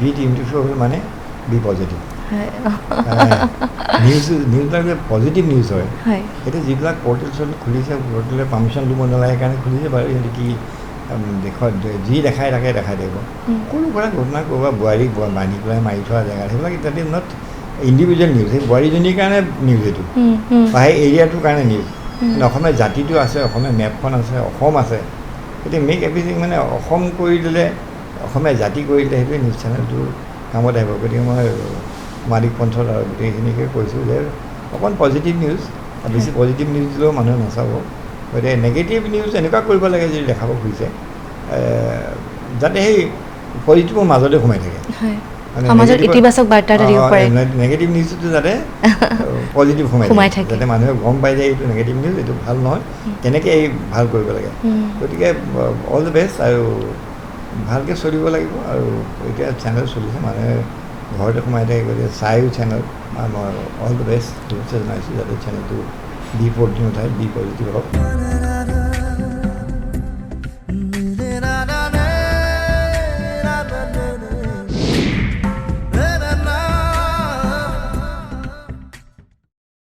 B24 মানে B positive নিউজবিলাক যে পজিটিভ নিউজ হয় সেইটো যিবিলাক পৰ্টেল চৰ্টেল খুলিছে পৰ্টেলে পাৰ্মিশ্যন ল'ব নালাগে কাৰণে খুলিছে বাৰু সিহঁতে কি দেশত যি দেখাই থাকে দেখাই থাকিব সৰু সুৰা ঘটনা ক'ৰবাত বোৱাৰীক বান্ধি পেলাই মাৰি থোৱা জেগা সেইবিলাক ইত্যাদি নট ইণ্ডিভিজুৱেল নিউজ সেই বোৱাৰীজনীৰ কাৰণে নিউজ এইটো বা সেই এৰিয়াটোৰ কাৰণে নিউজ অসমীয়া জাতিটো আছে অসমীয়া মেপখন আছে অসম আছে এতিয়া মেক এভৰিথিং মানে অসম কৰি দিলে অসমীয়া জাতি কৰি দিলে সেইটোৱে নিউজ চেনেলটোৰ কামত আহিব গতিকে মই মালিক পঞ্চল আৰু গোটেইখিনিকে কৈছোঁ যে অকণ পজিটিভ নিউজ বেছি পজিটিভ নিউজ দিলেও মানুহে নাচাব গতিকে নেগেটিভ নিউজ এনেকুৱা কৰিব লাগে যদি দেখাব খুজিছে যাতে সেই পজিটিভৰ মাজতে সোমাই থাকে নেগেটিভ নিউজটো যাতে পজিটিভ সোমাই থাকে যাতে মানুহে গম পাই যায় এইটো নেগেটিভ নিউজ এইটো ভাল নহয় কেনেকৈ এই ভাল কৰিব লাগে গতিকে অল দ্য বেষ্ট আৰু ভালকৈ চলিব লাগিব আৰু এতিয়া চেনেল চলিছে মানুহে ঘৰতে সোমাই থাকে গতিকে চায়ো চেনেল মই অল দ্য বেষ্ট জনাইছোঁ যাতে চেনেলটো B14 উঠাই বি পজিটিভ হওক